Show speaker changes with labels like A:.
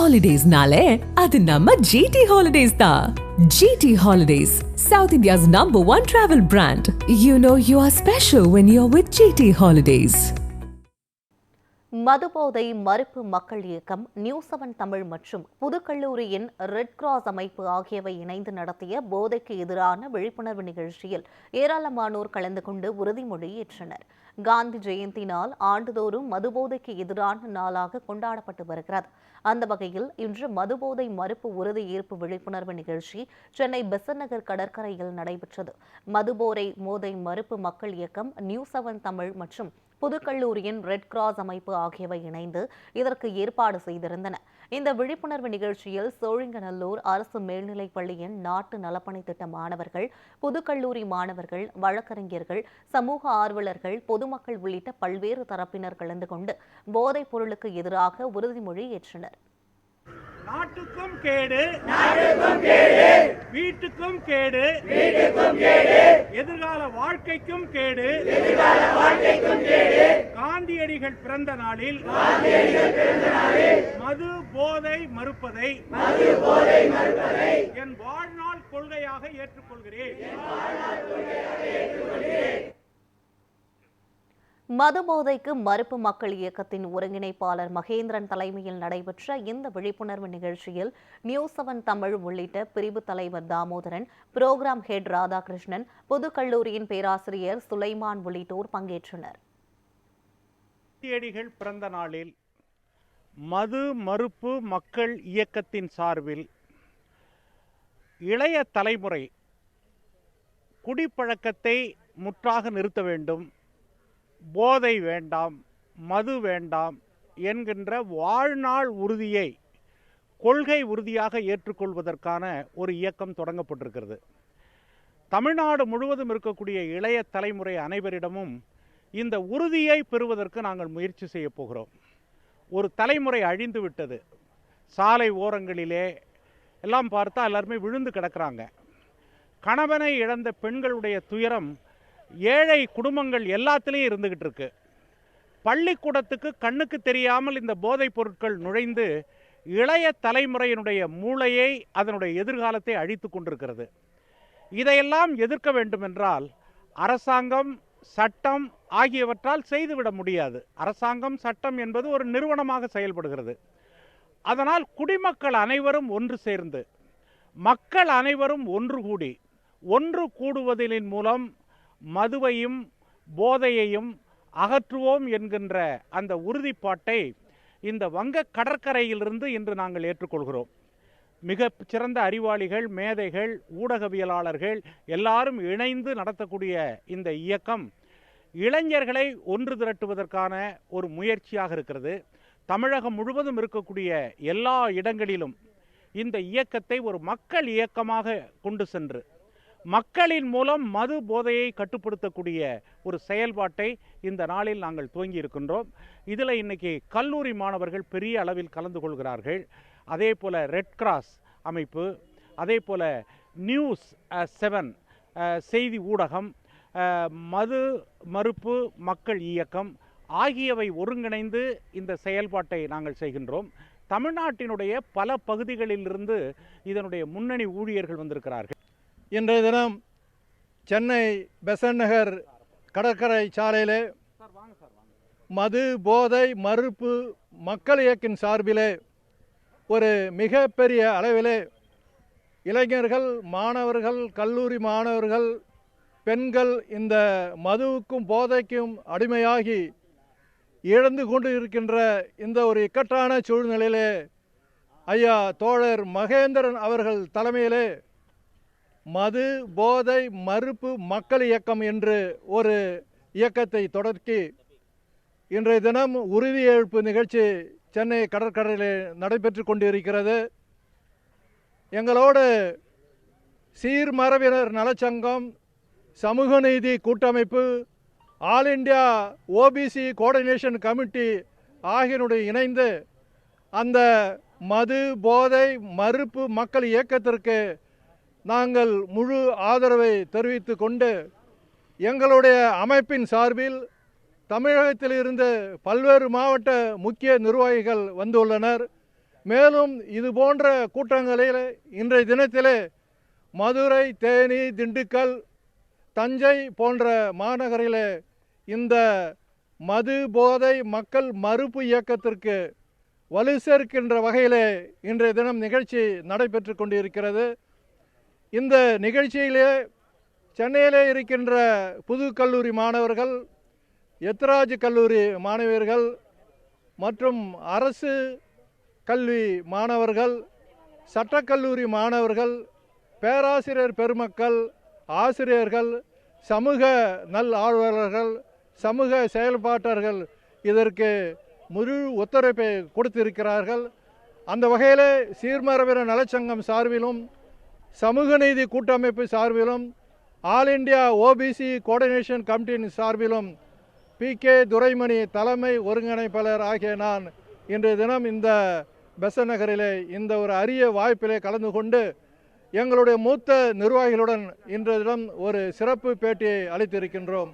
A: Holidays-nale, adu namma GT Holidays da. GT Holidays, South India's #1 travel brand. You know you are special when you're with GT Holidays.
B: மதுபோதை மறுப்பு மக்கள் இயக்கம், நியூஸ்7 தமிழ் மற்றும் புதுக்கல்லூரியின் red cross அமைப்பு ஆகியவை இணைந்து நடத்திய போதைக்கு எதிரான விழிப்புணர்வு நிகழ்ச்சியில் ஏராளமானோர் கலந்து கொண்டு உறுதிமொழி ஏற்றனர். காந்தி ஜெயந்தி நாள் ஆண்டுதோறும் மதுபோதைக்கு எதிரான நாளாக கொண்டாடப்பட்டு வருகிறது. அந்த வகையில் இன்று மதுபோதை மறுப்பு உறுதி ஏற்பு விழிப்புணர்வு நிகழ்ச்சி சென்னை பெசன்ட் நகர் கடற்கரையில் நடைபெற்றது. மதுபோதை போதை மறுப்பு மக்கள் இயக்கம், நியூஸ்7 தமிழ் மற்றும் புதுக்கல்லூரியின் ரெட் கிராஸ் அமைப்பு ஆகியவை இணைந்து இதற்கு ஏற்பாடு செய்திருந்தன. இந்த விழிப்புணர்வு நிகழ்ச்சியில் சோழிங்கநல்லூர் அரசு மேல்நிலைப் பள்ளியின் நாட்டு நலப்பணி திட்ட மாணவர்கள், புதுக்கல்லூரி மாணவர்கள், வழக்கறிஞர்கள், சமூக ஆர்வலர்கள், பொதுமக்கள் உள்ளிட்ட பல்வேறு தரப்பினர் கலந்து கொண்டு போதைப் பொருளுக்கு எதிராக உறுதிமொழி ஏற்றனர்.
C: நாட்டுக்கும் கேடு, வீட்டுக்கும் கேடு, எதிர்கால வாழ்க்கைக்கும் கேடு. காந்தியடிகள் பிறந்த நாளில் மது போதை மறுப்பதை என் வாழ்நாள் கொள்கையாக ஏற்றுக்கொள்கிறேன்.
B: மதுபோதைக்கு மறுப்பு மக்கள் இயக்கத்தின் ஒருங்கிணைப்பாளர் மகேந்திரன் தலைமையில் நடைபெற்ற இந்த விழிப்புணர்வு நிகழ்ச்சியில் நியூஸ்7 தமிழ் உள்ளிட்ட பிரிவு தலைவர் தாமோதரன், புரோகிராம் ஹெட் ராதாகிருஷ்ணன், புதுக்கல்லூரியின் பேராசிரியர் சுலைமான் உள்ளிட்டோர் பங்கேற்றனர்.
C: காந்தியடிகள் பிறந்த நாளில் மது மறுப்பு மக்கள் இயக்கத்தின் சார்பில் இளைய தலைமுறை குடிப்பழக்கத்தை முற்றாக நிறுத்த வேண்டும், போதை வேண்டாம், மது வேண்டாம் என்கின்ற வாழ்நாள் உறுதியை கொள்கை உறுதியாக ஏற்றுக்கொள்வதற்கான ஒரு இயக்கம் தொடங்கப்பட்டிருக்கிறது. தமிழ்நாடு முழுவதும் இருக்கக்கூடிய இளைய தலைமுறை அனைவரிடமும் இந்த உறுதியை பெறுவதற்கு நாங்கள் முயற்சி செய்ய போகிறோம். ஒரு தலைமுறை அழிந்து விட்டது. சாலை ஓரங்களிலே எல்லாம் பார்த்தா எல்லாருமே விழுந்து கிடக்கிறாங்க. கணவனை இழந்த பெண்களுடைய துயரம் ஏழை குடும்பங்கள் எல்லாத்திலையும் இருந்துகிட்டு இருக்கு. பள்ளிக்கூடத்துக்கு கண்ணுக்கு தெரியாமல் இந்த போதைப் பொருட்கள் நுழைந்து இளைய தலைமுறையினுடைய மூளையை, அதனுடைய எதிர்காலத்தை அழித்து கொண்டிருக்கிறது. இதையெல்லாம் எதிர்க்க வேண்டும் என்றால் அரசாங்கம், சட்டம் ஆகியவற்றால் செய்துவிட முடியாது. அரசாங்கம், சட்டம் என்பது ஒரு நிறுவனமாக செயல்படுகிறது. அதனால் குடிமக்கள் அனைவரும் ஒன்று சேர்ந்து, மக்கள் அனைவரும் ஒன்று கூடுவதின் மூலம் மதுவையும் போதையையும் அகற்றுவோம் என்கின்ற அந்த உறுதிப்பாட்டை இந்த வங்க கடற்கரையிலிருந்து இன்று நாங்கள் ஏற்றுக்கொள்கிறோம். மிக சிறந்த அறிவாளிகள், மேதைகள், ஊடகவியலாளர்கள் எல்லாரும் இணைந்து நடத்தக்கூடிய இந்த இயக்கம் இளைஞர்களை ஒன்று திரட்டுவதற்கான ஒரு முயற்சியாக இருக்கிறது. தமிழகம் முழுவதும் இருக்கக்கூடிய எல்லா இடங்களிலும் இந்த இயக்கத்தை ஒரு மக்கள் இயக்கமாக கொண்டு சென்று மக்களின் மூலம் மது போதையை கட்டுப்படுத்தக்கூடிய ஒரு செயல்பாட்டை இந்த நாளில் நாங்கள் துவங்கி இருக்கின்றோம். இதில் இன்னைக்கு கல்லூரி மாணவர்கள் பெரிய அளவில் கலந்து கொள்கிறார்கள். அதே போல் ரெட் கிராஸ் அமைப்பு, அதே போல் நியூஸ்7 செய்தி ஊடகம், மது மறுப்பு மக்கள் இயக்கம் ஆகியவை ஒருங்கிணைந்து இந்த செயல்பாட்டை நாங்கள் செய்கின்றோம். தமிழ்நாட்டினுடைய பல பகுதிகளிலிருந்து இதனுடைய முன்னணி ஊழியர்கள் வந்திருக்கிறார்கள்.
D: இன்றைய தினம் சென்னை பெசன்ட் நகர் கடற்கரை சாலையிலே மது போதை மறுப்பு மக்கள் இயக்கின் சார்பிலே ஒரு மிகப்பெரிய அளவிலே இளைஞர்கள், மாணவர்கள், கல்லூரி மாணவர்கள், பெண்கள் இந்த மதுவுக்கும் போதைக்கும் அடிமையாகி இழந்து கொண்டு இருக்கின்ற இந்த ஒரு இக்கட்டான சூழ்நிலையிலே ஐயா தோழர் மகேந்திரன் அவர்கள் தலைமையிலே மது போதை மறுப்பு மக்கள் இயக்கம் என்று ஒரு இயக்கத்தை தொடக்கி இன்றைய தினம் உறுதியேற்பு நிகழ்ச்சி சென்னை கடற்கரையில் நடைபெற்று கொண்டிருக்கிறது. எங்களோடு சீர்மரபினர் நலச்சங்கம், சமூக நீதி கூட்டமைப்பு, all India OBC coordination committee ஆகியனுடைய இணைந்து அந்த மது போதை மறுப்பு மக்கள் இயக்கத்திற்கு நாங்கள் முழு ஆதரவை தெரிவித்து கொண்டு எங்களுடைய அமைப்பின் சார்பில் தமிழகத்திலிருந்து பல்வேறு மாவட்ட முக்கிய நிர்வாகிகள் வந்துள்ளனர். மேலும் இது போன்ற கூட்டங்களில் இன்றைய தினத்திலே மதுரை, தேனி, திண்டுக்கல், தஞ்சை போன்ற மாநகரிலே இந்த மது போதை மக்கள் மறுப்பு இயக்கத்திற்கு வலு சேர்க்கின்ற வகையிலே இன்றைய தினம் நிகழ்ச்சி நடைபெற்று கொண்டிருக்கிறது. இந்த நிகழ்ச்சியிலே சென்னையிலே இருக்கின்ற புது கல்லூரி மாணவர்கள், எத்ராஜ் கல்லூரி மாணவியர்கள் மற்றும் அரசு கல்வி மாணவர்கள், சட்டக்கல்லூரி மாணவர்கள், பேராசிரியர் பெருமக்கள், ஆசிரியர்கள், சமூக நல் ஆர்வலர்கள், சமூக செயல்பாட்டர்கள் இதற்கு முழு ஒத்துழைப்பை கொடுத்திருக்கிறார்கள். அந்த வகையில் சீர்மரபினர் நலச்சங்கம் சார்பிலும் சமூக நீதி கூட்டமைப்பு சார்பிலும் ஆல் இண்டியா ஓபிசி கோஆர்டினேஷன் கமிட்டியின் சார்பிலும் PK துரைமணி தலைமை ஒருங்கிணைப்பாளர் ஆகிய நான் இன்றைய தினம் இந்த பெசன்ட் நகரிலே இந்த ஒரு அரிய வாய்ப்பிலே கலந்து கொண்டு எங்களுடைய மூத்த நிர்வாகிகளுடன் இன்றைய தினம் ஒரு சிறப்பு பேட்டியை அளித்திருக்கின்றோம்.